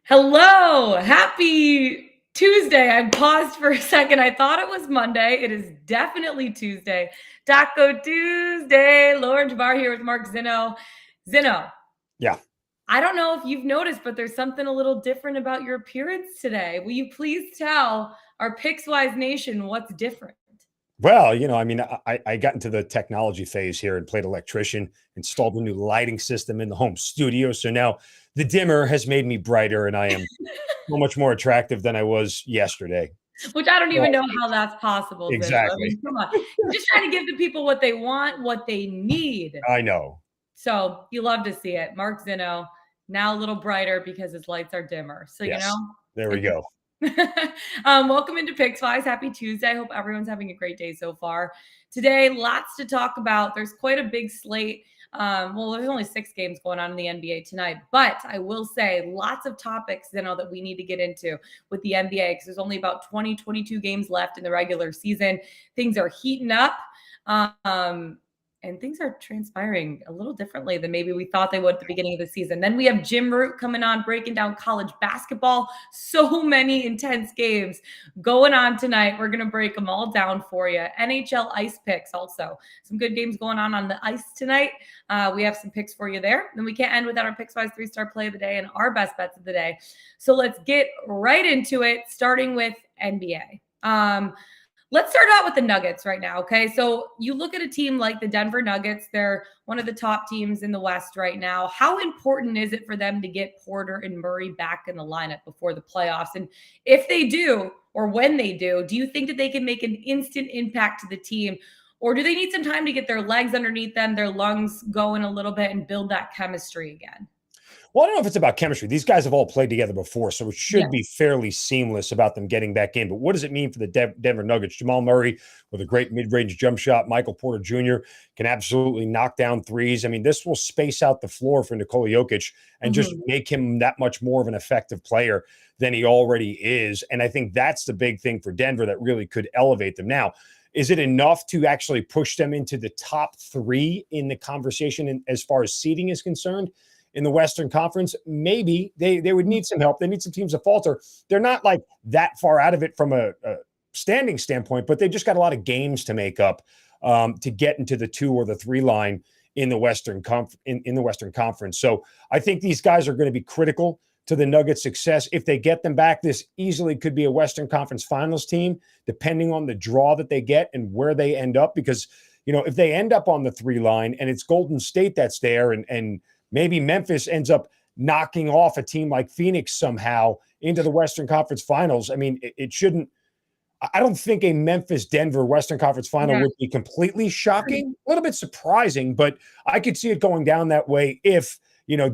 Hello, happy Tuesday. I paused for a second. I thought it was Monday. It is definitely Tuesday. Taco Tuesday. Lauren Jabbar here with Mark Zinno. Zinno. Yeah. I don't know if you've noticed, but there's something a little different about your appearance today. Will you please tell our Pickswise Nation what's different? Well, I got into the technology phase here and played electrician, installed a new lighting system in the home studio. So now the dimmer has made me brighter and I am so much more attractive than I was yesterday. Which I don't even Well, know how that's possible, Zinno. I exactly. mean, come on. You're just trying to give the people what they want, what they need. I know. So you love to see it. Mark Zinno, now a little brighter because his lights are dimmer. So, Yes. There we it's go. welcome into Pickswise. Happy Tuesday. I hope everyone's having a great day so far. Today, lots to talk about. There's quite a big slate. There's only 6 games going on in the NBA tonight, but I will say lots of topics, that we need to get into with the NBA because there's only about 22 games left in the regular season. Things are heating up. And things are transpiring a little differently than maybe we thought they would at the beginning of the season. Then we have Jim Root coming on, breaking down college basketball. So many intense games going on tonight. We're going to break them all down for you. NHL Ice Picks also. Some good games going on the ice tonight. We have some picks for you there. Then we can't end without our Pickswise 3-star play of the day and our best bets of the day. So let's get right into it, starting with NBA. Let's start out with the Nuggets right now, okay? So you look at a team like the Denver Nuggets. They're one of the top teams in the West right now. How important is it for them to get Porter and Murray back in the lineup before the playoffs? And if they do, or when they do you think that they can make an instant impact to the team? Or do they need some time to get their legs underneath them, their lungs going a little bit, and build that chemistry again? Well, I don't know if it's about chemistry. These guys have all played together before, so it Yeah. should be fairly seamless about them getting back in. But what does it mean for the Denver Nuggets? Jamal Murray with a great mid-range jump shot. Michael Porter Jr. can absolutely knock down threes. I mean, this will space out the floor for Nikola Jokic and just make him that much more of an effective player than he already is. And I think that's the big thing for Denver that really could elevate them. Now, is it enough to actually push them into the top 3 in the conversation as far as seeding is concerned? In the Western Conference, maybe they would need some help. They need some teams to falter. They're not like that far out of it from a standing standpoint, but they just got a lot of games to make up to get into the 2 or the 3 line in the Western Conference. So I think these guys are going to be critical to the Nuggets' success. If they get them back, this easily could be a Western Conference Finals team, depending on the draw that they get and where they end up. Because if they end up on the 3 line and it's Golden State that's there and maybe Memphis ends up knocking off a team like Phoenix somehow into the Western Conference Finals. I mean, it shouldn't – I don't think a Memphis-Denver Western Conference Final would be completely shocking. A little bit surprising, but I could see it going down that way if,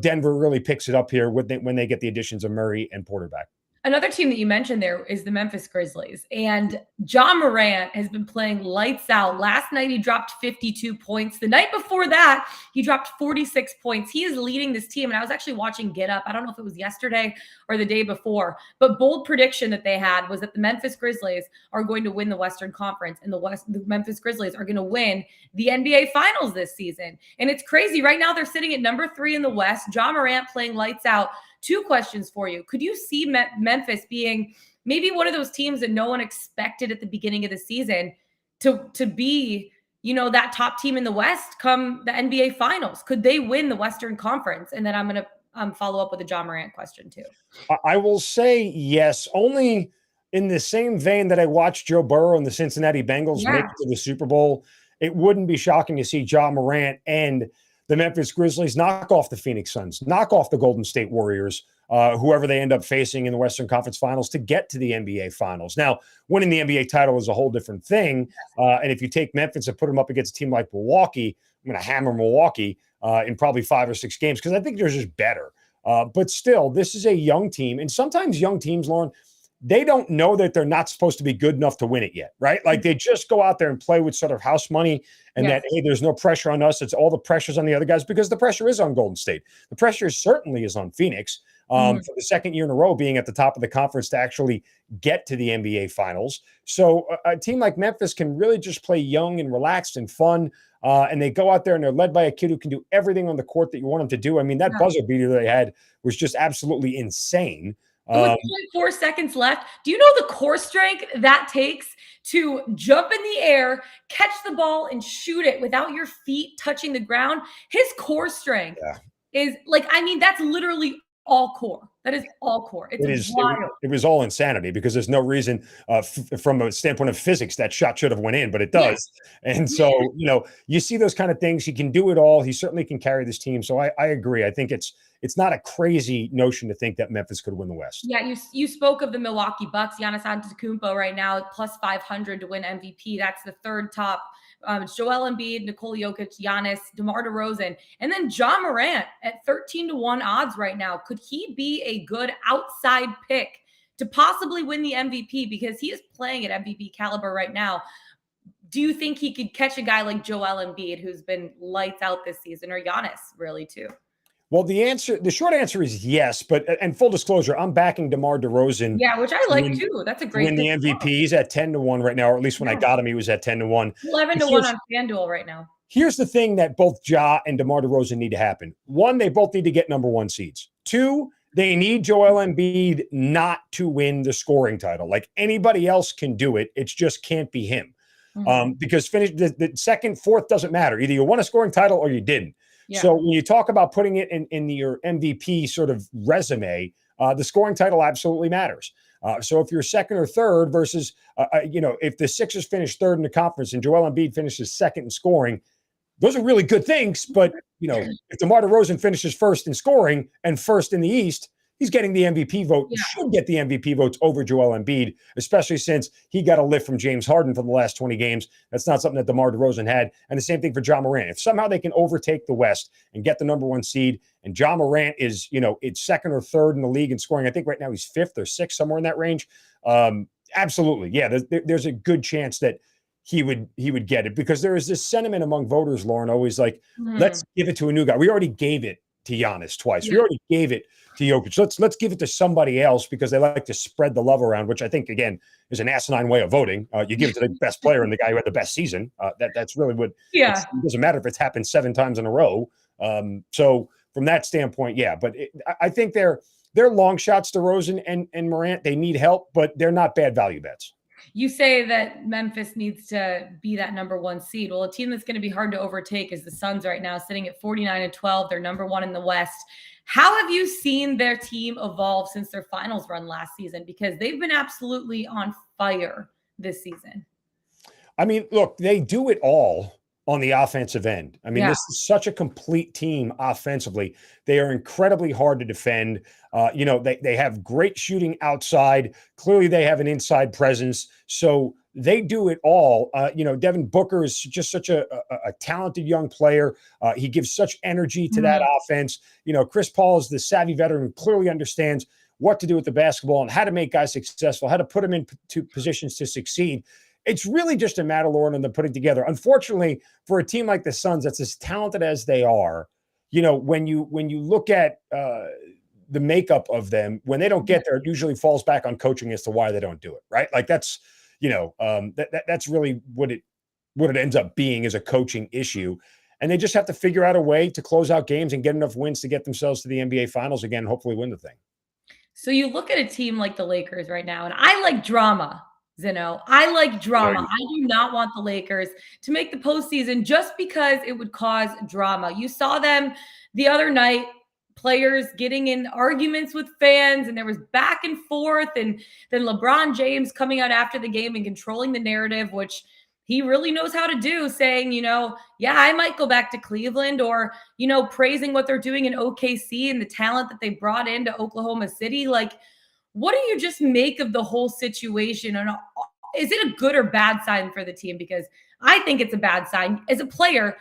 Denver really picks it up here when they get the additions of Murray and Porter back. Another team that you mentioned there is the Memphis Grizzlies. And Ja Morant has been playing lights out. Last night, he dropped 52 points. The night before that, he dropped 46 points. He is leading this team. And I was actually watching Get Up. I don't know if it was yesterday or the day before. But bold prediction that they had was that the Memphis Grizzlies are going to win the Western Conference. And the Memphis Grizzlies are going to win the NBA Finals this season. And it's crazy. Right now, they're sitting at number 3 in the West. Ja Morant playing lights out. 2 questions for you. Could you see Memphis being maybe one of those teams that no one expected at the beginning of the season to be, that top team in the West come the NBA Finals? Could they win the Western Conference? And then I'm going to follow up with a Ja Morant question too. I will say yes, only in the same vein that I watched Joe Burrow and the Cincinnati Bengals make it to the Super Bowl. It wouldn't be shocking to see Ja Morant and the Memphis Grizzlies knock off the Phoenix Suns, knock off the Golden State Warriors, whoever they end up facing in the Western Conference Finals to get to the NBA Finals. Now, winning the NBA title is a whole different thing. And if you take Memphis and put them up against a team like Milwaukee, I'm going to hammer Milwaukee in probably 5 or 6 games because I think they're just better. But still, this is a young team. And sometimes young teams, Lauren, they don't know that they're not supposed to be good enough to win it yet, right? Like they just go out there and play with sort of house money and Yes. that, hey, there's no pressure on us. It's all the pressure's on the other guys because the pressure is on Golden State. The pressure certainly is on Phoenix for the second year in a row being at the top of the conference to actually get to the NBA Finals. So a team like Memphis can really just play young and relaxed and fun. And they go out there and they're led by a kid who can do everything on the court that you want him to do. I mean, that buzzer beater they had was just absolutely insane. And with 0.4 seconds left, do you know the core strength that takes to jump in the air, catch the ball, and shoot it without your feet touching the ground? His core strength is like, I mean, that's literally all core. That is all core. It's wild. It was all insanity because there's no reason from a standpoint of physics that shot should have went in, but it does. And so, you know, you see those kind of things. He can do it all. He certainly can carry this team. So I agree. I think it's not a crazy notion to think that Memphis could win the West. Yeah, you spoke of the Milwaukee Bucks. Giannis Antetokounmpo right now plus 500 to win MVP. That's the third top. It's Joel Embiid, Nikola Jokic, Giannis, DeMar DeRozan, and then John Morant at 13-1 odds right now. Could he be a good outside pick to possibly win the MVP because he is playing at MVP caliber right now? Do you think he could catch a guy like Joel Embiid, who's been lights out this season, or Giannis really too? Well, the short answer is yes, but and full disclosure, I'm backing DeMar DeRozan. Yeah, which I like too. That's a great win the MVP. He's at 10-1 right now, or at least when I got him, he was at 10-1. 11-1 on FanDuel right now. Here's the thing that both Ja and DeMar DeRozan need to happen. One, they both need to get number one seeds. Two, they need Joel Embiid not to win the scoring title. Like anybody else can do it. It just can't be him. Because the second, fourth doesn't matter. Either you won a scoring title or you didn't. Yeah. So when you talk about putting it in your MVP sort of resume, the scoring title absolutely matters. So if you're second or third versus, if the Sixers finish third in the conference and Joel Embiid finishes second in scoring, those are really good things. But, if DeMar DeRozan finishes first in scoring and first in the East, he's getting the MVP vote. Yeah. He should get the MVP votes over Joel Embiid, especially since he got a lift from James Harden for the last 20 games. That's not something that DeMar DeRozan had. And the same thing for John Morant. If somehow they can overtake the West and get the number one seed, and John Morant is, it's second or third in the league in scoring. I think right now he's fifth or sixth, somewhere in that range. Absolutely. Yeah, there's a good chance that he would get it because there is this sentiment among voters, Lauren, always like, let's give it to a new guy. We already gave it to Giannis twice. Yeah. We already gave it to Jokic. Let's give it to somebody else because they like to spread the love around, which I think, again, is an asinine way of voting. You give it to the best player and the guy who had the best season. That's really what – it doesn't matter if it's happened 7 times in a row. So from that standpoint, yeah. But I think they're long shots to DeRozan and Morant. They need help, but they're not bad value bets. You say that Memphis needs to be that number one seed. Well, a team that's going to be hard to overtake is the Suns right now, sitting at 49-12. They're number one in the West. How have you seen their team evolve since their finals run last season? Because they've been absolutely on fire this season. I mean, look, they do it all on the offensive end. I mean, this is such a complete team offensively. They are incredibly hard to defend. They have great shooting outside. Clearly, they have an inside presence. So they do it all. Devin Booker is just such a talented young player. He gives such energy to that offense. Chris Paul is the savvy veteran who clearly understands what to do with the basketball and how to make guys successful, how to put them into positions to succeed. It's really just a matter, Lauren, on the putting together. Unfortunately, for a team like the Suns, that's as talented as they are, when you look at the makeup of them, when they don't get there, it usually falls back on coaching as to why they don't do it, right? Like that's, that's really what it ends up being, is a coaching issue. And they just have to figure out a way to close out games and get enough wins to get themselves to the NBA Finals again, hopefully win the thing. So you look at a team like the Lakers right now, and I like drama. Zeno, I like drama. I do not want the Lakers to make the postseason just because it would cause drama. You saw them the other night, players getting in arguments with fans, and there was back and forth, and then LeBron James coming out after the game and controlling the narrative, which he really knows how to do, saying, I might go back to Cleveland, or, praising what they're doing in OKC and the talent that they brought into Oklahoma City. Like, what do you just make of the whole situation? And is it a good or bad sign for the team? Because I think it's a bad sign. As a player,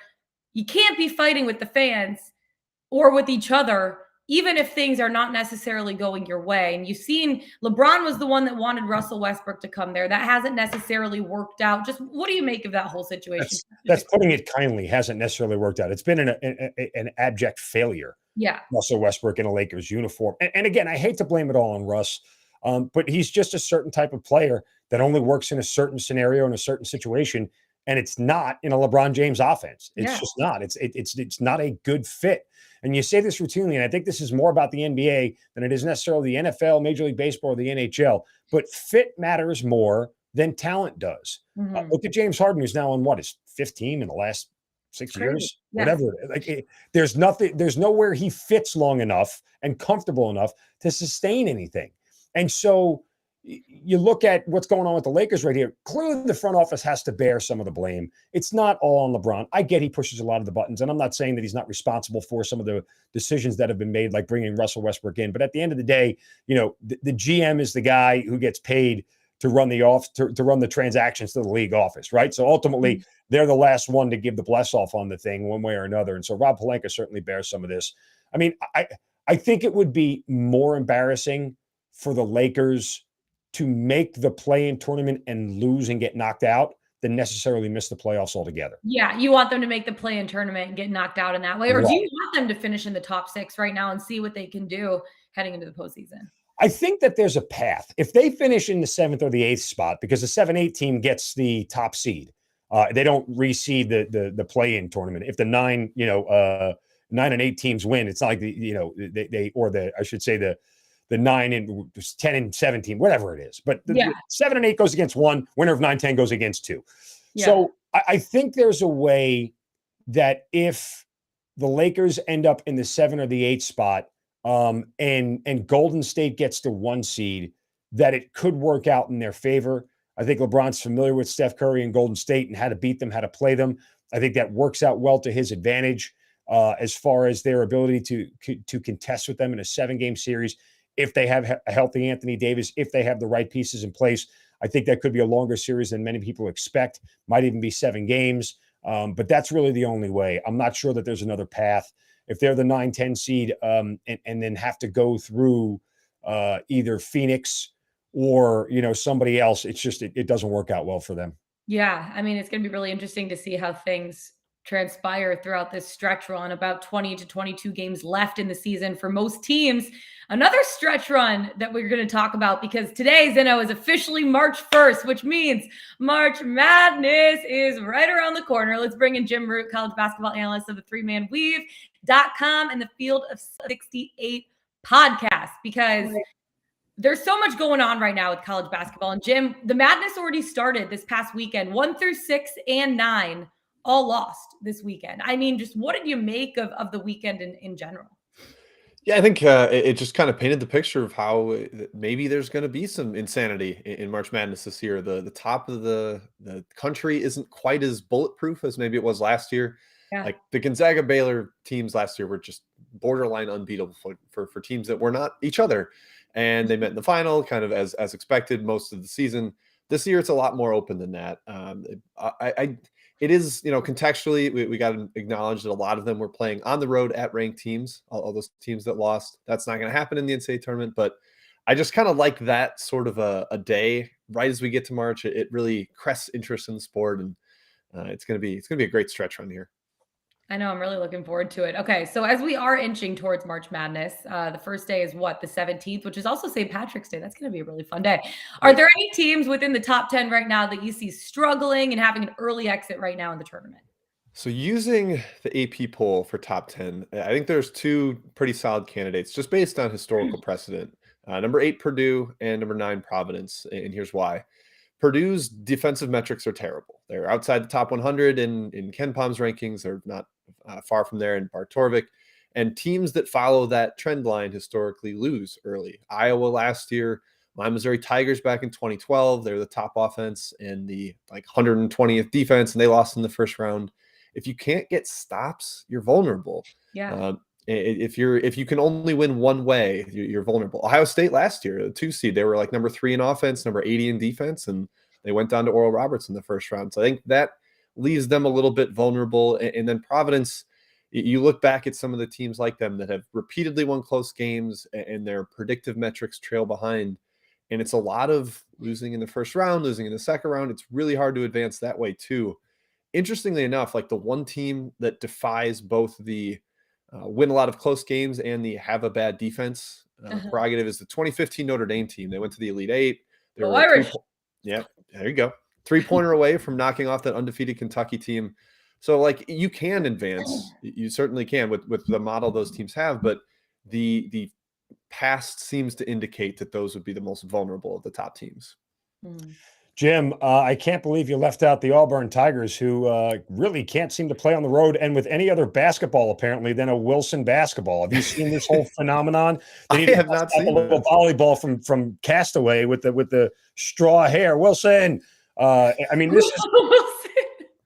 you can't be fighting with the fans or with each other, even if things are not necessarily going your way. And you've seen LeBron was the one that wanted Russell Westbrook to come there. That hasn't necessarily worked out. Just what do you make of that whole situation? That's putting it kindly. Hasn't necessarily worked out. It's been an abject failure. Yeah. Russell Westbrook in a Lakers uniform. And again, I hate to blame it all on Russ, but he's just a certain type of player that only works in a certain scenario, in a certain situation. And it's not in a LeBron James offense. It's just not. It's not a good fit. And you say this routinely, and I think this is more about the NBA than it is necessarily the NFL, Major League Baseball, or the NHL. But fit matters more than talent does. Look at James Harden, who's now on what is 15 in the last 6 years, whatever. There's nothing. There's nowhere he fits long enough and comfortable enough to sustain anything. And so you look at what's going on with the Lakers right here. Clearly, the front office has to bear some of the blame. It's not all on LeBron. I get he pushes a lot of the buttons, and I'm not saying that he's not responsible for some of the decisions that have been made, like bringing Russell Westbrook in. But at the end of the day, the GM is the guy who gets paid to run to run the transactions to the league office, right? So ultimately, they're the last one to give the bless off on the thing one way or another. And so Rob Pelinka certainly bears some of this. I mean, I think it would be more embarrassing for the Lakers to make the play-in tournament and lose and get knocked out than necessarily miss the playoffs altogether. Yeah, you want them to make the play-in tournament and get knocked out in that way, or do you want them to finish in the top 6 right now and see what they can do heading into the postseason? I think that there's a path. If they finish in the 7th or the 8th spot, because the 7-8 team gets the top seed, they don't reseed the play-in tournament. If the 9 and 8 teams win, it's not like the 9 and 10 and 17, whatever it is. But the 7 and 8 goes against 1. Winner of 9-10 goes against 2. Yeah. So I think there's a way that if the Lakers end up in the 7 or the 8 spot, and Golden State gets the 1 seed, that it could work out in their favor. I think LeBron's familiar with Steph Curry and Golden State and how to beat them, how to play them. I think that works out well to his advantage as far as their ability to contest with them in a 7-game series. If they have a healthy Anthony Davis, if they have the right pieces in place, I think that could be a longer series than many people expect. Might even be 7 games. But that's really the only way. I'm not sure that there's another path. If they're the 9-10 seed and then have to go through either Phoenix or, somebody else, it's just, it doesn't work out well for them. Yeah. I mean, it's going to be really interesting to see how things transpire throughout this stretch run. About 20 to 22 games left in the season for most teams. Another stretch run that we're going to talk about, because today, Zeno, is officially March 1st, which means March Madness is right around the corner. Let's bring in Jim Root, college basketball analyst of the 3manweave.com and the Field of 68 podcast, because there's so much going on right now with college basketball. And Jim, the madness already started this past weekend. 1 through 6 and 9 all lost this weekend. I mean, just what did you make of the weekend in general? Yeah, I think it just kind of painted the picture of how maybe there's going to be some insanity in March Madness this year. The top of the country isn't quite as bulletproof as maybe it was last year. Yeah. Like the Gonzaga Baylor teams last year were just borderline unbeatable for teams that were not each other. And they met in the final kind of as expected most of the season. This year, it's a lot more open than that. It is, contextually, we got to acknowledge that a lot of them were playing on the road at ranked teams, all those teams that lost. That's not going to happen in the NCAA tournament, but I just kind of like that sort of a day right as we get to March. It really crests interest in the sport, and it's going to be a great stretch run here. I know. I'm really looking forward to it. Okay. So as we are inching towards March Madness, the first day is what? The 17th, which is also St. Patrick's Day. That's going to be a really fun day. Are there any teams within the top 10 right now that you see struggling and having an early exit right now in the tournament? So using the AP poll for top 10, I think there's 2 pretty solid candidates just based on historical precedent. Number 8, Purdue, and number 9, Providence. And here's why. Purdue's defensive metrics are terrible. They're outside the top 100 in Ken Palm's rankings. They're not far from there in Bart Torvik. And teams that follow that trend line historically lose early. Iowa last year, my Missouri Tigers back in 2012, they're the top offense in the 120th defense, and they lost in the first round. If you can't get stops, you're vulnerable. Yeah. If you can only win one way, you're vulnerable. Ohio State last year, the 2 seed, they were number 3 in offense, number 80 in defense, and they went down to Oral Roberts in the first round. So I think that leaves them a little bit vulnerable. And then Providence, You look back at some of the teams like them that have repeatedly won close games and their predictive metrics trail behind. And it's a lot of losing in the first round, losing in the second round. It's really hard to advance that way too. Interestingly enough, like the one team that defies both the win a lot of close games and the have a bad defense prerogative is the 2015 Notre Dame team. They went to the Elite Eight. They Go were Irish. Yeah, there you go. 3-pointer away from knocking off that undefeated Kentucky team. So like you can advance, you certainly can with the model those teams have, but the past seems to indicate that those would be the most vulnerable of the top teams. Jim, I can't believe you left out the Auburn Tigers, who really can't seem to play on the road and with any other basketball, apparently, than a Wilson basketball. Have you seen this whole phenomenon? I have not seen a little volleyball from Castaway with the straw hair. Wilson. I mean,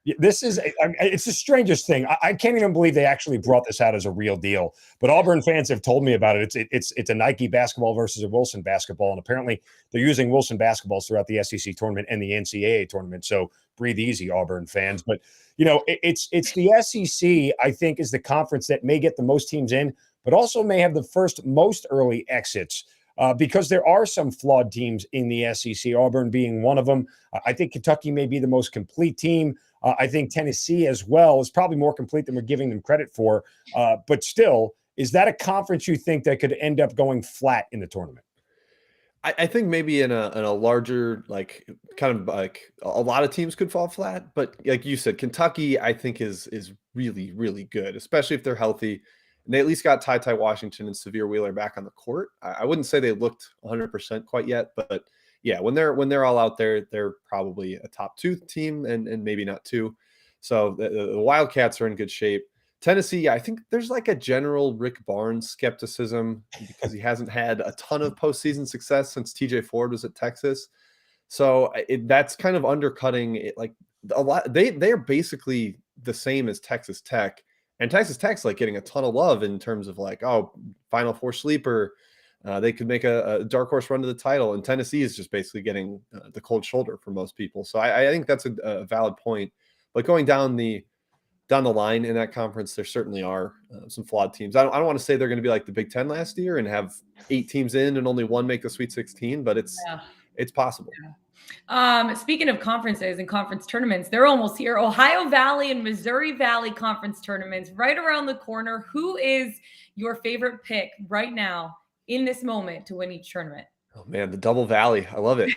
it's the strangest thing. I can't even believe they actually brought this out as a real deal. But Auburn fans have told me about it. It's a Nike basketball versus a Wilson basketball, and apparently they're using Wilson basketballs throughout the SEC tournament and the NCAA tournament. So breathe easy, Auburn fans. But it's the SEC. I think is the conference that may get the most teams in, but also may have the most early exits. Because there are some flawed teams in the SEC, Auburn being one of them. I think Kentucky may be the most complete team. I think Tennessee as well is probably more complete than we're giving them credit for. But still, is that a conference you think that could end up going flat in the tournament? I think maybe in a larger, like kind of like a lot of teams could fall flat. But like you said, Kentucky, I think is really, really good, especially if they're healthy. And they at least got Ty Washington and Severe Wheeler back on the court. I wouldn't say they looked 100% quite yet, but yeah, when they're all out there, they're probably a top 2 team and maybe not 2. So the Wildcats are in good shape. Tennessee, I think there's like a general Rick Barnes skepticism because he hasn't had a ton of postseason success since TJ Ford was at Texas. So that's kind of undercutting it. Like a lot, they're basically the same as Texas Tech. And Texas Tech's like getting a ton of love in terms of like, oh, Final Four sleeper. They could make a dark horse run to the title. And Tennessee is just basically getting the cold shoulder for most people. So I think that's a valid point. But going down the line in that conference, there certainly are some flawed teams. I don't want to say they're going to be like the Big Ten last year and have 8 teams in and only one make the Sweet 16, but it's possible. Yeah. Speaking of conferences and conference tournaments, they're almost here. Ohio Valley and Missouri Valley conference tournaments right around the corner. Who is your favorite pick right now in this moment to win each tournament? Oh man, the Double Valley. I love it.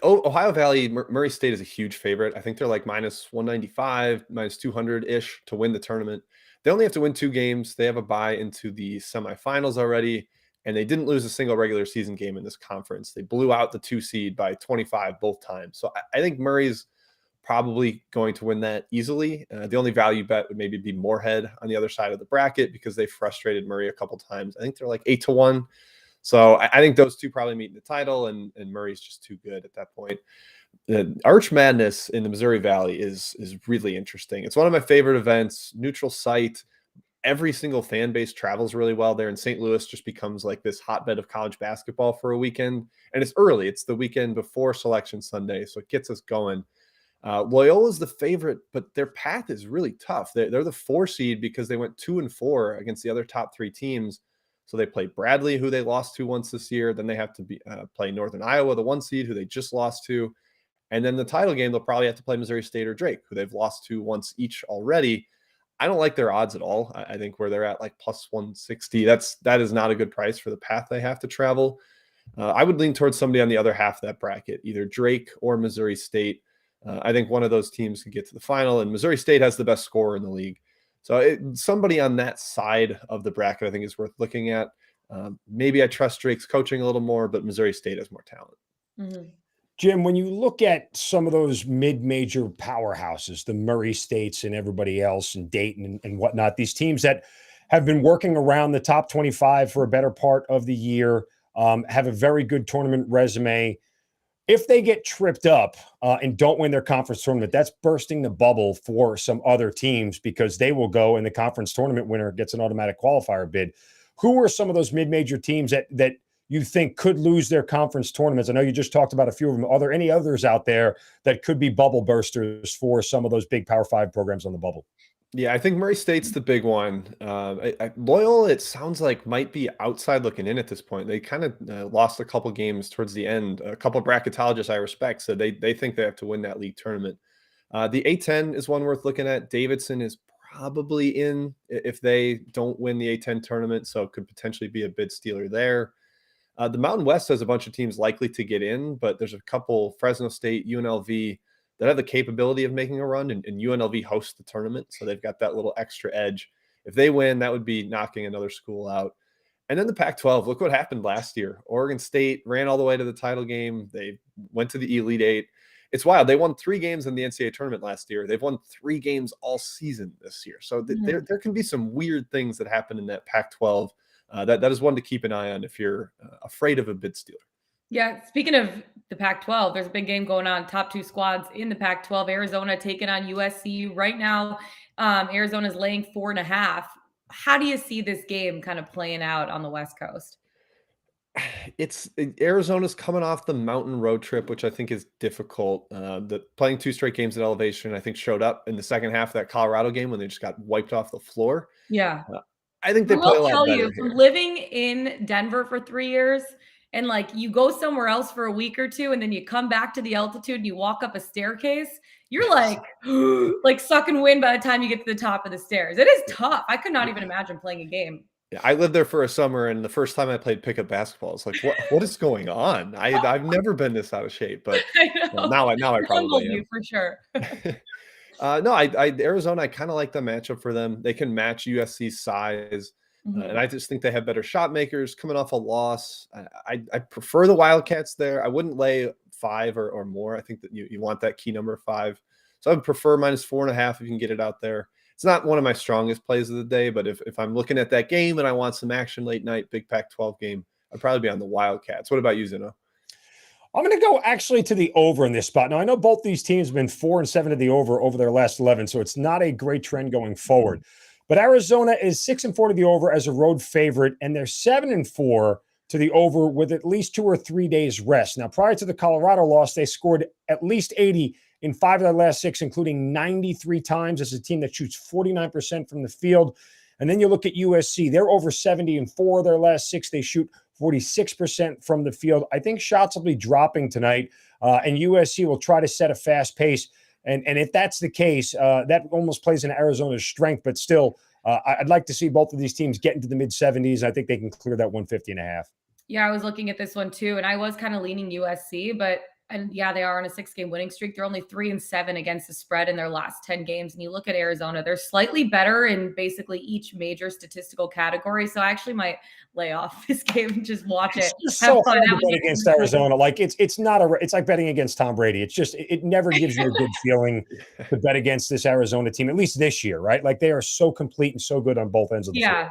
Ohio Valley, Murray State is a huge favorite. I think they're like minus 195, minus 200-ish to win the tournament. They only have to win 2 games. They have a bye into the semifinals already. And they didn't lose a single regular season game in this conference. They blew out the 2 seed by 25 both times. So I think Murray's probably going to win that easily. The only value bet would maybe be Moorhead on the other side of the bracket because they frustrated Murray a couple times. I think they're like 8-1. So I think those two probably meet in the title, and Murray's just too good at that point. The Arch Madness in the Missouri Valley is really interesting. It's one of my favorite events, neutral site. Every single fan base travels really well there, and St. Louis just becomes like this hotbed of college basketball for a weekend. And it's early. It's the weekend before Selection Sunday, so it gets us going. Loyola's the favorite, but their path is really tough. They're the 4 seed because they went 2-4 against the other top 3 teams. So they play Bradley, who they lost to once this year. Then they have to play Northern Iowa, the 1 seed, who they just lost to. And then the title game, they'll probably have to play Missouri State or Drake, who they've lost to once each already. I don't like their odds at all. I think where they're at like plus 160, that is not a good price for the path they have to travel. I would lean towards somebody on the other half of that bracket, either Drake or Missouri State. I think one of those teams could get to the final, and Missouri State has the best scorer in the league. So somebody on that side of the bracket I think is worth looking at. Maybe I trust Drake's coaching a little more, but Missouri State has more talent. Mm-hmm. Jim, when you look at some of those mid-major powerhouses, the Murray States and everybody else and Dayton and whatnot, these teams that have been working around the top 25 for a better part of the year, have a very good tournament resume. If they get tripped up and don't win their conference tournament, that's bursting the bubble for some other teams because they will go and the conference tournament winner gets an automatic qualifier bid. Who are some of those mid-major teams that you think could lose their conference tournaments? I know you just talked about a few of them. Are there any others out there that could be bubble bursters for some of those big Power 5 programs on the bubble? Yeah, I think Murray State's the big one. Loyal, it sounds like might be outside looking in at this point. They kind of lost a couple games towards the end. A couple of bracketologists I respect said they think they have to win that league tournament. The A10 is one worth looking at. Davidson is probably in if they don't win the A10 tournament, so it could potentially be a bid stealer there. The Mountain West has a bunch of teams likely to get in, but there's a couple, Fresno State, UNLV, that have the capability of making a run, and UNLV hosts the tournament, so they've got that little extra edge. If they win, that would be knocking another school out. And then the Pac-12, look what happened last year. Oregon State ran all the way to the title game. They went to the Elite Eight. It's wild. They won 3 games in the NCAA tournament last year. They've won 3 games all season this year. So there can be some weird things that happen in that Pac-12. That is one to keep an eye on if you're afraid of a bid stealer. Yeah, speaking of the Pac-12, there's a big game going on. Top 2 squads in the Pac-12. Arizona taking on USC right now. Arizona's laying 4.5. How do you see this game kind of playing out on the West Coast? Arizona's coming off the mountain road trip, which I think is difficult. Playing 2 straight games at elevation, I think, showed up in the second half of that Colorado game when they just got wiped off the floor. Yeah. I think they I play a will lot tell better you, from here. living in Denver for 3 years and, like, you go somewhere else for a week or 2, and then you come back to the altitude and you walk up a staircase, you're like, like sucking wind by the time you get to the top of the stairs. It is tough. I could not even imagine playing a game. Yeah, I lived there for a summer, and the first time I played pickup basketball, it's like, what is going on? I've never been this out of shape, but I know. now I It humbled probably you for sure. No, Arizona, I kind of like the matchup for them. They can match USC's size, and I just think they have better shot makers coming off a loss. I prefer the Wildcats there. I wouldn't lay 5 or more. I think that you want that key number 5. So I would prefer -4.5 if you can get it out there. It's not one of my strongest plays of the day, but if I'm looking at that game and I want some action late night, big Pac-12 game, I'd probably be on the Wildcats. What about you, Zeno? I'm going to go actually to the over in this spot. Now, I know both these teams have been 4-7 to the over their last 11, so it's not a great trend going forward. But Arizona is 6-4 to the over as a road favorite, and they're 7-4 to the over with at least 2 or 3 days rest. Now, prior to the Colorado loss, they scored at least 80 in 5 of their last 6, including 93 times as a team that shoots 49% from the field. And then you look at USC, they're over 70 in 4 of their last 6. They shoot 46% from the field. I think shots will be dropping tonight, and USC will try to set a fast pace. And if that's the case, that almost plays in Arizona's strength. But still, I'd like to see both of these teams get into the mid-70s. I think they can clear that 150.5. Yeah, I was looking at this one too, and I was kind of leaning USC, but yeah, they are on a 6-game winning streak. They're only 3-7 against the spread in their last 10 games. And you look at Arizona, they're slightly better in basically each major statistical category. So I actually might lay off this game and just watch it. It's so hard to bet against Arizona. Like it's like betting against Tom Brady. It's just it never gives you a good feeling to bet against this Arizona team, at least this year, right? Like they are so complete and so good on both ends of the field. Yeah.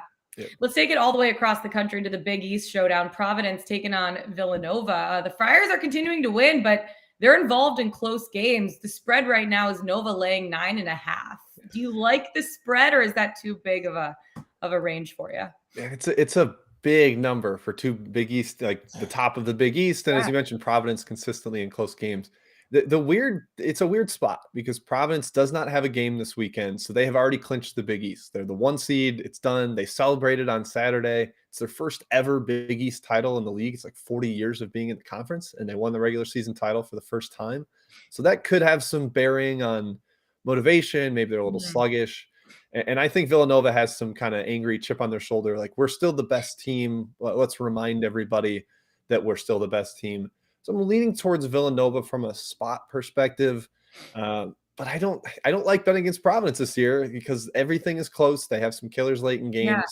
Let's take it all the way across the country to the Big East showdown. Providence taking on Villanova. The Friars are continuing to win, but they're involved in close games. The spread right now is Nova laying 9.5. Do you like the spread, or is that too big of a range for you? It's a big number for 2 Big East, like the top of the Big East, and as you mentioned, Providence consistently in close games. It's a weird spot because Providence does not have a game this weekend, so they have already clinched the Big East. They're the 1 seed. It's done. They celebrated on Saturday. It's their first ever Big East title in the league. It's like 40 years of being in the conference, and they won the regular season title for the first time. So that could have some bearing on motivation. Maybe they're a little sluggish. And I think Villanova has some kind of angry chip on their shoulder. Like, we're still the best team. Let's remind everybody that we're still the best team. So I'm leaning towards Villanova from a spot perspective, but I don't like betting against Providence this year because everything is close. They have some killers late in games,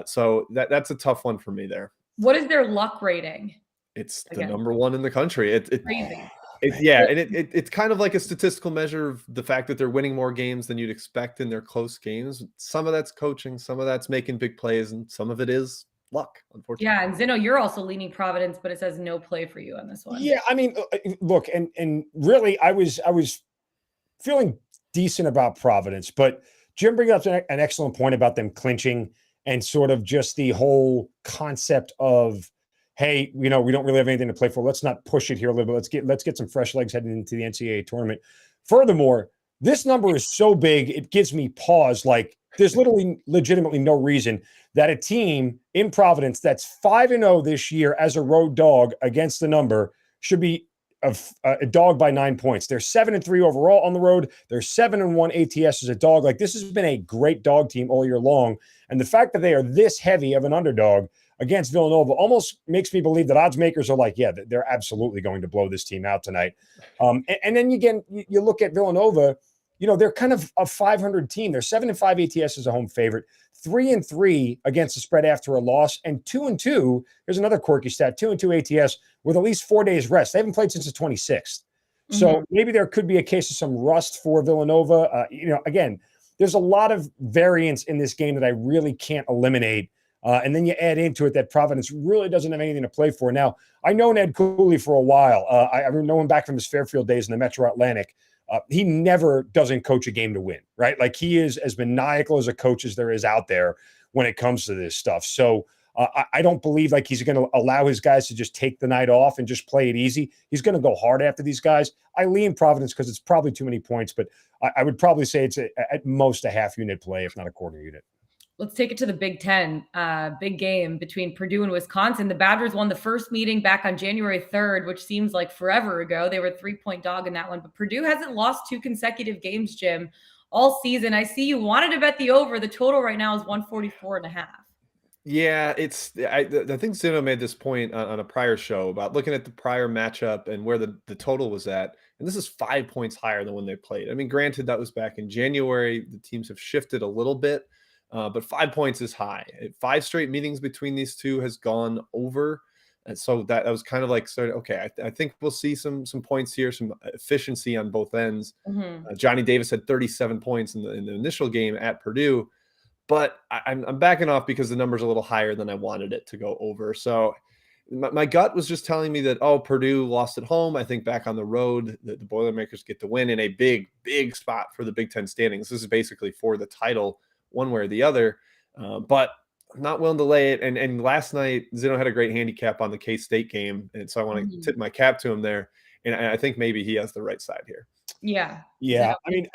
so that's a tough one for me there. What is their luck rating? It's the number 1 in the country. Crazy. It's kind of like a statistical measure of the fact that they're winning more games than you'd expect in their close games. Some of that's coaching, some of that's making big plays, and some of it is luck, unfortunately. Yeah, and Zeno, you're also leaning Providence, but it says no play for you on this one. Yeah, I mean, look, and really, I was feeling decent about Providence, but Jim brings up an excellent point about them clinching and sort of just the whole concept of, hey, we don't really have anything to play for. Let's not push it here a little bit. Let's get some fresh legs heading into the NCAA tournament. Furthermore, This number is so big, it gives me pause. Like, there's literally legitimately no reason that a team in Providence that's 5-0 this year as a road dog against the number should be a dog by 9 points. They're 7-3 overall on the road. They're 7-1 ATS as a dog. Like, this has been a great dog team all year long. And the fact that they are this heavy of an underdog against Villanova almost makes me believe that odds makers are like, yeah, they're absolutely going to blow this team out tonight. And then you look at Villanova, they're kind of a 500 team. They're 7-5 ATS as a home favorite, 3-3 against the spread after a loss, and 2-2. Here's another quirky stat: 2-2 ATS with at least 4 days rest. They haven't played since the 26th. So maybe there could be a case of some rust for Villanova. Again, there's a lot of variance in this game that I really can't eliminate. And then you add into it that Providence really doesn't have anything to play for. Now, I know Ned Cooley for a while. I know him back from his Fairfield days in the Metro Atlantic. He never doesn't coach a game to win, right? Like, he is as maniacal as a coach as there is out there when it comes to this stuff. So I don't believe like he's going to allow his guys to just take the night off and just play it easy. He's going to go hard after these guys. I lean Providence because it's probably too many points, but I would probably say it's at most a half unit play, if not a quarter unit. Let's take it to the Big Ten. Big game between Purdue and Wisconsin. The Badgers won the first meeting back on January 3rd, which seems like forever ago. They were a 3-point dog in that one, but Purdue hasn't lost 2 consecutive games, Jim, all season. I see you wanted to bet the over. The total right now is 144.5. Yeah, I think Zeno made this point on a prior show about looking at the prior matchup and where the total was at. And this is 5 points higher than when they played. I mean, granted, that was back in January. The teams have shifted a little bit. But 5 points is high. 5 straight meetings between these two has gone over. And so that was kind of like, okay, I think we'll see some points here, some efficiency on both ends. Johnny Davis had 37 points in the initial game at Purdue, but I'm backing off because the number's a little higher than I wanted it to go over. So my gut was just telling me that, Purdue lost at home. I think back on the road, the Boilermakers get the win in a big, big spot for the Big Ten standings. This is basically for the title, one way or the other, but I'm not willing to lay it. And last night, Zeno had a great handicap on the K-State game, and so I want to tip my cap to him there. And I think maybe he has the right side here. Yeah. I mean,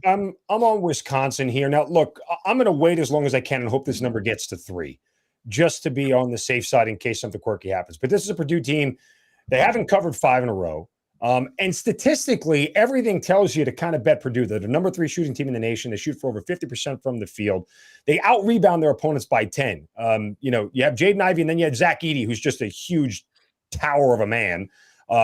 I'm on Wisconsin here. Now, look, I'm going to wait as long as I can and hope this number gets to 3, just to be on the safe side in case something quirky happens. But this is a Purdue team. They haven't covered 5 in a row. And statistically, everything tells you to kind of bet Purdue. They're the number 3 shooting team in the nation. They shoot for over 50% from the field. They out-rebound their opponents by 10. You have Jaden Ivey, and then you have Zach Edey, who's just a huge tower of a man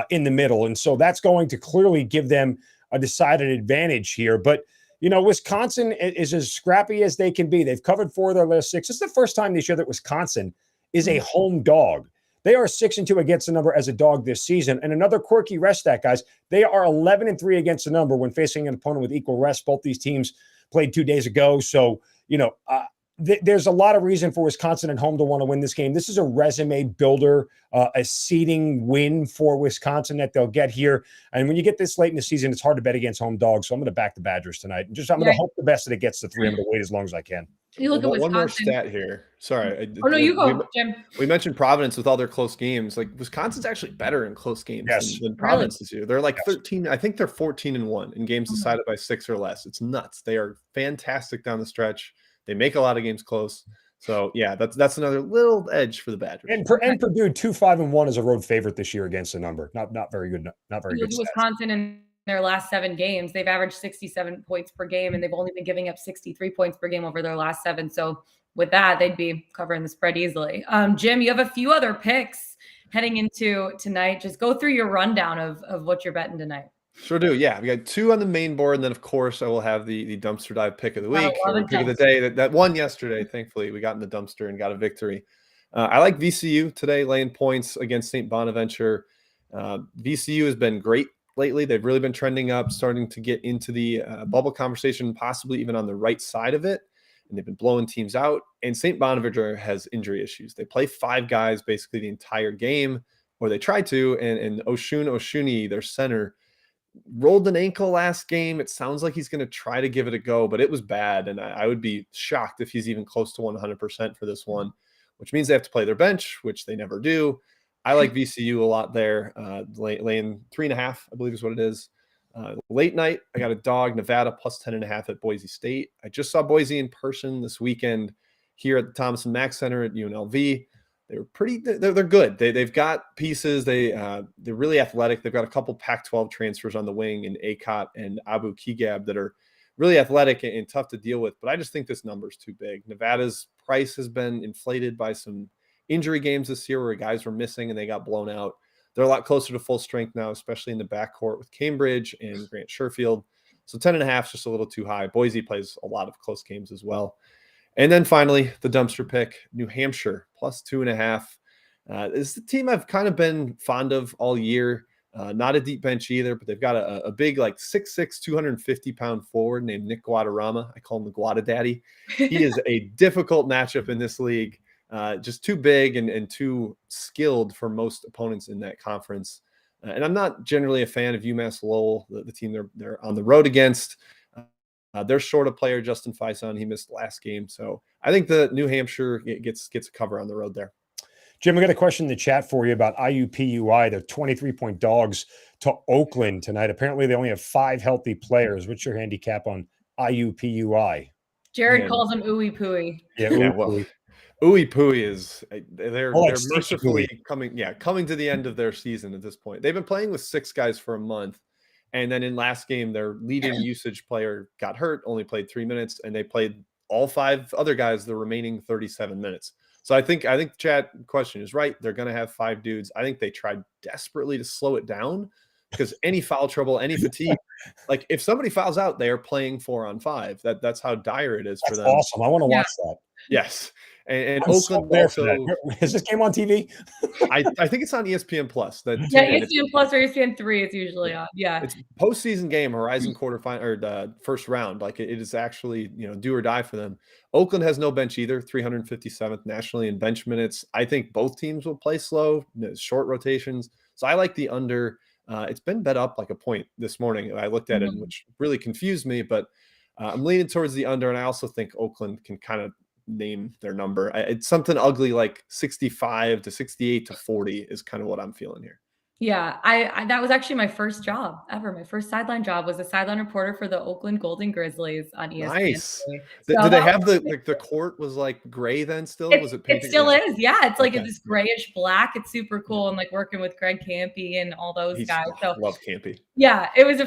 in the middle. And so that's going to clearly give them a decided advantage here. But, Wisconsin is as scrappy as they can be. They've covered 4 of their last 6. This is the first time this year that Wisconsin is a home dog. They are 6-2 against the number as a dog this season. And another quirky rest stat, guys, they are 11-3 against the number when facing an opponent with equal rest. Both these teams played 2 days ago. So, there's a lot of reason for Wisconsin at home to want to win this game. This is a resume builder, a seeding win for Wisconsin that they'll get here. And when you get this late in the season, it's hard to bet against home dogs. So I'm going to back the Badgers tonight. And I'm going to hope the best that it gets to 3. I'm going to wait as long as I can. You look at Wisconsin. One more stat here. Sorry. No, you go, Jim. We mentioned Providence with all their close games. Like, Wisconsin's actually better in close games than Providence this year. They're like 13. I think they're 14-1 in games decided by 6 or less. It's nuts. They are fantastic down the stretch. They make a lot of games close. So yeah, that's another little edge for the Badgers. And Purdue 2-5-1 as a road favorite this year against the number. Not very good. Not very good. Wisconsin in their last 7 games, they've averaged 67 points per game, and they've only been giving up 63 points per game over their last 7. So with that, they'd be covering the spread easily. Jim, you have a few other picks heading into tonight. Just go through your rundown of what you're betting tonight. Sure do. Yeah, we got 2 on the main board, and then of course I will have the dumpster dive pick of the week, or pick of the day. That won yesterday. Thankfully, we got in the dumpster and got a victory. I like VCU today, laying points against St. Bonaventure. VCU has been great lately. They've really been trending up, starting to get into the bubble conversation, possibly even on the right side of it. And they've been blowing teams out. And St. Bonaventure has injury issues. They play 5 guys basically the entire game, or they try to. And Oshuni, their center, rolled an ankle last game. It sounds like he's going to try to give it a go, but it was bad. And I would be shocked if he's even close to 100% for this one, which means they have to play their bench, which they never do. I like VCU a lot there, laying 3.5, I believe is what it is. Late night, I got a dog, Nevada plus 10.5 at Boise State. I just saw Boise in person this weekend here at the Thomas and Mack Center at UNLV. They're good. They've got pieces. They're really athletic. They've got a couple Pac-12 transfers on the wing in Akot and Abu Kigab that are really athletic and tough to deal with. But I just think this number is too big. Nevada's price has been inflated by some injury games this year where guys were missing and they got blown out. They're a lot closer to full strength now, especially in the backcourt with Cambridge and Grant Sherfield. So 10.5 is just a little too high. Boise plays a lot of close games as well. And then finally, the dumpster pick, New Hampshire plus 2.5. This is the team I've kind of been fond of all year. Not a deep bench either, but they've got a big, like 6'6", 250-pound forward named Nick Guadarrama. I call him the Guada Daddy. He is a difficult matchup in this league. Just too big and too skilled for most opponents in that conference. And I'm not generally a fan of UMass Lowell, the team they're on the road against. They're short a player, Justin Faison. He missed the last game. So I think the New Hampshire gets a cover on the road there. Jim, we got a question in the chat for you about IUPUI. They're 23-point dogs to Oakland tonight. Apparently, they only have 5 healthy players. What's your handicap on IUPUI? Jared calls them ooey pooey. Yeah, well, ooey pooey is they're mercifully coming to the end of their season at this point. They've been playing with 6 guys for a month. And then in last game, their leading usage player got hurt, only played 3 minutes, and they played all 5 other guys the remaining 37 minutes. So I think the chat question is right. They're going to have 5 dudes. I think they tried desperately to slow it down because any foul trouble, any fatigue, like if somebody fouls out, they are playing 4-on-5. That's how dire it is for them. Awesome. I want to watch that. Yes. And I'm Oakland also is this game on TV? I think it's on ESPN Plus. ESPN Plus or ESPN3 it's usually on. Yeah. It's postseason game, Horizon quarterfinal or the first round. Like it is actually, do or die for them. Oakland has no bench either, 357th nationally in bench minutes. I think both teams will play slow, short rotations. So I like the under. It's been bet up like a point this morning. I looked at it, which really confused me, but I'm leaning towards the under. And I also think Oakland can kind of name their number. It's something ugly like 65 to 68 to 40 is kind of what I'm feeling here. Yeah, I that was actually my first job ever. My first sideline job was a sideline reporter for the Oakland Golden Grizzlies on ESPN. Nice. So did they have the court was like gray then still? Was it painted? It still is. Yeah, it's like this grayish black. It's super cool. And like working with Greg Campy and all those guys. So love Campy. Yeah, it was a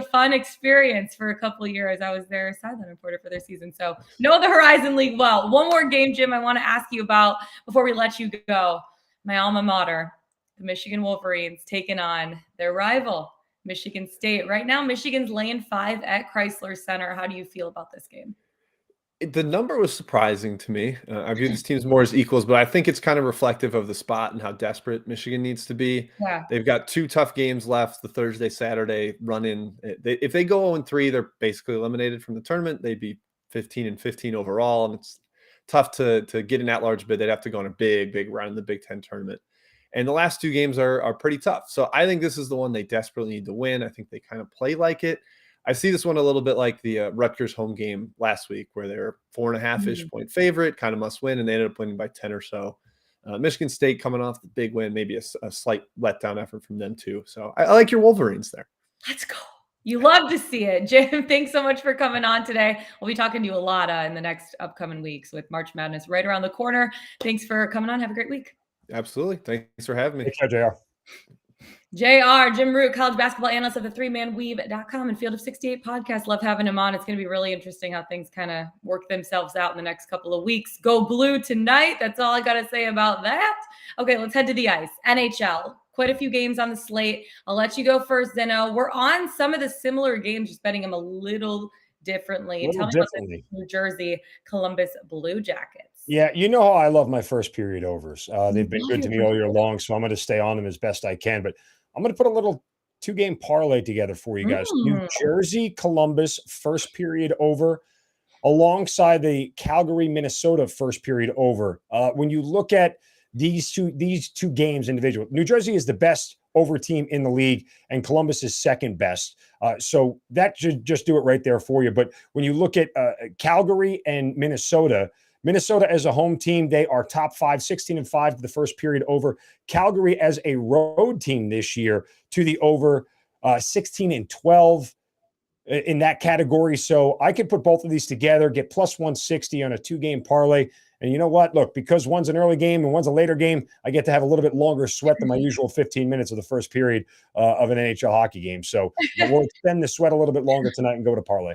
fun experience for a couple of years. I was their sideline reporter for their season. So know the Horizon League well. One more game, Jim, I want to ask you about before we let you go. My alma mater. The Michigan Wolverines taking on their rival, Michigan State. Right now, Michigan's laying 5 at Chrysler Center. How do you feel about this game? The number was surprising to me. I view these teams more as equals, but I think it's kind of reflective of the spot and how desperate Michigan needs to be. Yeah. They've got 2 tough games left, the Thursday, Saturday run-in. If they go 0-3, they're basically eliminated from the tournament. They'd be 15-15 overall, and it's tough to get an at-large bid. They'd have to go on a big run in the Big Ten tournament. And the last 2 games are pretty tough. So I think this is the one they desperately need to win. I think they kind of play like it. I see this one a little bit like the Rutgers home game last week where they're 4.5-ish point favorite, kind of must win, and they ended up winning by 10 or so. Michigan State coming off the big win, maybe a slight letdown effort from them too. So I like your Wolverines there. Let's go. You love to see it. Jim, thanks so much for coming on today. We'll be talking to you a lot in the next upcoming weeks with March Madness right around the corner. Thanks for coming on. Have a great week. Absolutely. Thanks for having me. Thanks, JR. Jim Root, college basketball analyst of the 3manweave.com and Field of 68 podcast. Love having him on. It's going to be really interesting how things kind of work themselves out in the next couple of weeks. Go Blue tonight. That's all I got to say about that. Okay, let's head to the ice. NHL. Quite a few games on the slate. I'll let you go first, Zeno. We're on some of the similar games, just betting them a little differently. Tell me about the New Jersey Columbus Blue Jackets. Yeah, you know how I love my first period overs. They've been good to me all year long, so I'm going to stay on them as best I can. But I'm going to put a little 2-game parlay together for you guys. New Jersey Columbus first period over alongside the Calgary Minnesota first period over. When you look at these two games individual, New Jersey is the best over team in the league, and Columbus is second best. So that should just do it right there for you. But when you look at Calgary and Minnesota as a home team, they are top 5, 16-5 to the first period over. Calgary as a road team this year to the over 16 and 12 in that category. So I could put both of these together, get plus 160 on a 2-game parlay. And you know what? Look, because one's an early game and one's a later game, I get to have a little bit longer sweat than my usual 15 minutes of the first period of an NHL hockey game. So we'll extend the sweat a little bit longer tonight and go to parlay.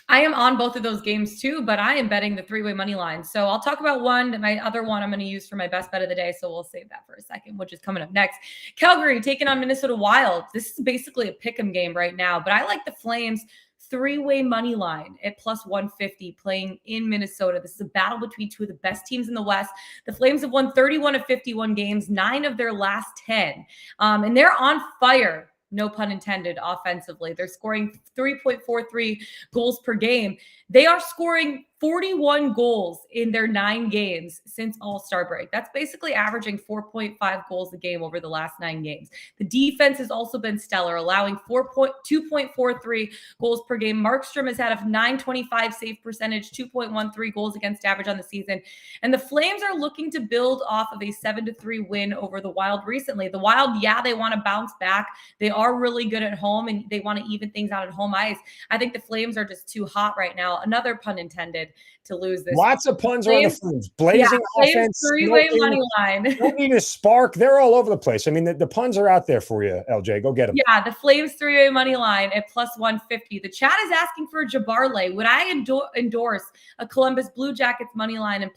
I am on both of those games too, but I am betting the 3-way money line. So I'll talk about one. My other one I'm going to use for my best bet of the day. So we'll save that for a second, which is coming up next. Calgary taking on Minnesota Wild. This is basically a pick'em game right now, but I like the Flames 3-way money line at plus 150 playing in Minnesota. This is a battle between two of the best teams in the West. The Flames have won 31 of 51 games, 9 of their last 10. And they're on fire. No pun intended, offensively. They're scoring 3.43 goals per game. They are scoring 41 goals in their 9 games since All-Star break. That's basically averaging 4.5 goals a game over the last 9 games. The defense has also been stellar, allowing 2.43 goals per game. Markstrom has had a .925 save percentage, 2.13 goals against average on the season. And the Flames are looking to build off of a 7-3 win over the Wild recently. The Wild, yeah, they want to bounce back. They are really good at home, and they want to even things out at home ice. I think the Flames are just too hot right now. Another pun intended to lose this. Lots of puns on the Flames. Blazing offense. 3-way money line. Don't need a spark. They're all over the place. I mean, the puns are out there for you, LJ. Go get them. Yeah, the Flames 3-way money line at plus 150. The chat is asking for a Jabarle. Would I endorse a Columbus Blue Jackets money line and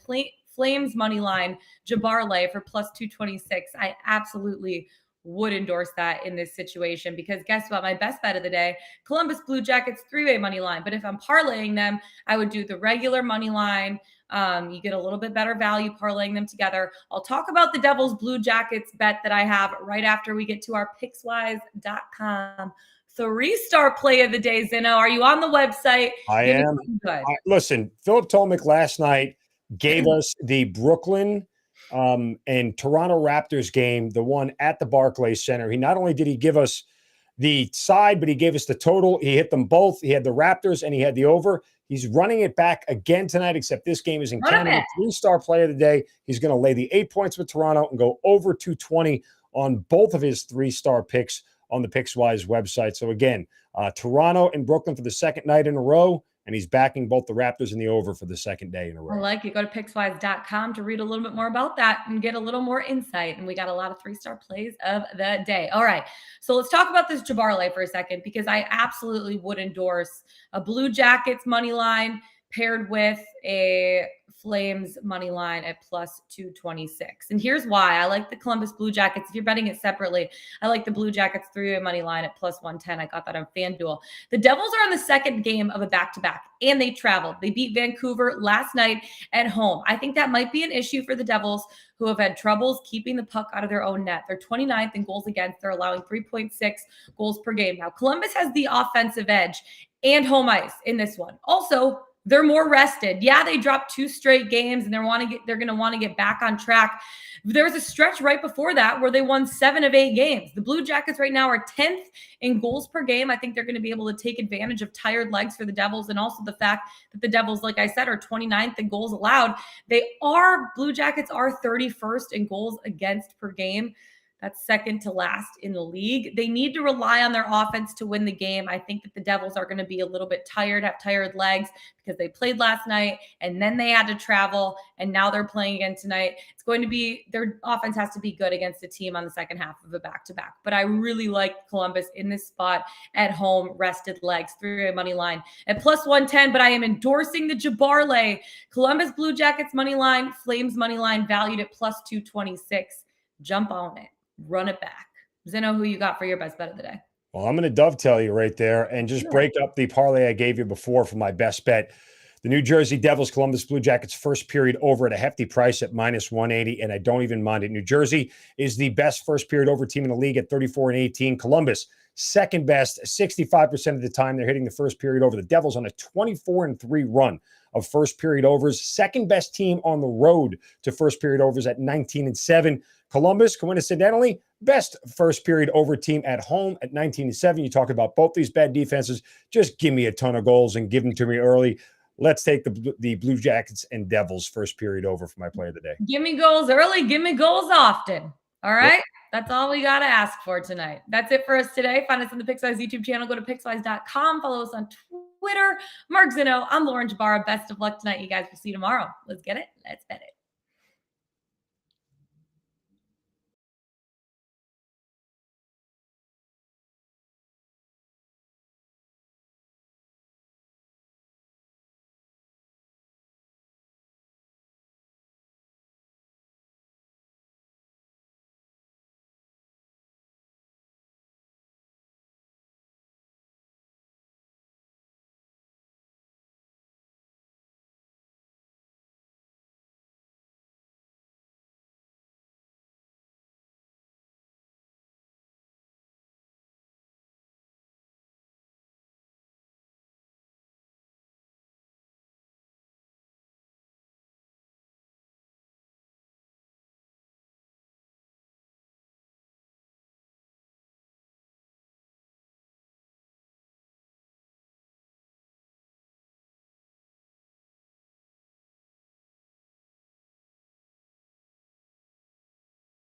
Flames money line Jabarle for plus 226? I absolutely would endorse that in this situation, because guess what? My best bet of the day, Columbus Blue Jackets 3-way money line. But if I'm parlaying them, I would do the regular money line. You get a little bit better value parlaying them together. I'll talk about the Devils Blue Jackets bet that I have right after we get to our Pickswise.com 3-star play of the day. Zeno, are you on the website? I am. Listen, Philip Tomic last night gave us the Brooklyn and Toronto Raptors game, the one at the Barclays Center. He not only did he give us the side, but he gave us the total. He hit them both. He had the Raptors and he had the over. He's running it back again tonight, except this game is in Canada. 3-star play of the day. He's going to lay the 8 points with Toronto and go over 220 on both of his 3-star picks on the Pickswise website. So again, Toronto and Brooklyn for the second night in a row. And he's backing both the Raptors and the over for the second day in a row. I like it. Go to Pickswise.com to read a little bit more about that and get a little more insight. And we got a lot of 3-star plays of the day. All right. So let's talk about this Jabarle for a second, because I absolutely would endorse a Blue Jackets money line paired with a Flames money line at plus 226. And here's why. I like the Columbus Blue Jackets. If you're betting it separately, I like the Blue Jackets 3-way money line at plus 110. I got that on FanDuel. The Devils are on the second game of a back-to-back, and they traveled. They beat Vancouver last night at home. I think that might be an issue for the Devils, who have had troubles keeping the puck out of their own net. They're 29th in goals against. They're allowing 3.6 goals per game. Now, Columbus has the offensive edge and home ice in this one. Also, they're more rested. Yeah, they dropped 2 straight games, and they're going to want to get back on track. There was a stretch right before that where they won 7 of 8 games. The Blue Jackets right now are 10th in goals per game. I think they're going to be able to take advantage of tired legs for the Devils, and also the fact that the Devils, like I said, are 29th in goals allowed. Blue Jackets are 31st in goals against per game. That's second to last in the league. They need to rely on their offense to win the game. I think that the Devils are going to be a little bit tired, have tired legs, because they played last night and then they had to travel, and now they're playing again tonight. It's going to be, their offense has to be good against a team on the second half of a back-to-back. But I really like Columbus in this spot at home, rested legs, 3-way money line at plus 110. But I am endorsing the Jabarle Columbus Blue Jackets money line, Flames money line valued at plus 226. Jump on it. Run it back. Zeno, who you got for your best bet of the day? Well, I'm going to dovetail you right there and just break up the parlay I gave you before for my best bet. The New Jersey Devils, Columbus Blue Jackets first period over at a hefty price at minus 180, and I don't even mind it. New Jersey is the best first period over team in the league at 34-18. Columbus, second best, 65% of the time they're hitting the first period over. The Devils on a 24-3 run of first period overs. Second best team on the road to first period overs at 19-7. Columbus, coincidentally, best first period over team at home at 19-7. You talk about both these bad defenses. Just give me a ton of goals and give them to me early. Let's take the Blue Jackets and Devils first period over for my play of the day. Give me goals early. Give me goals often. All right. That's all we got to ask for tonight. That's it for us today. Find us on the Pickswise YouTube channel. Go to pickswise.com. Follow us on Twitter. Mark Zeno. I'm Lauren Jabara. Best of luck tonight, you guys. We'll see you tomorrow. Let's get it. Let's bet it.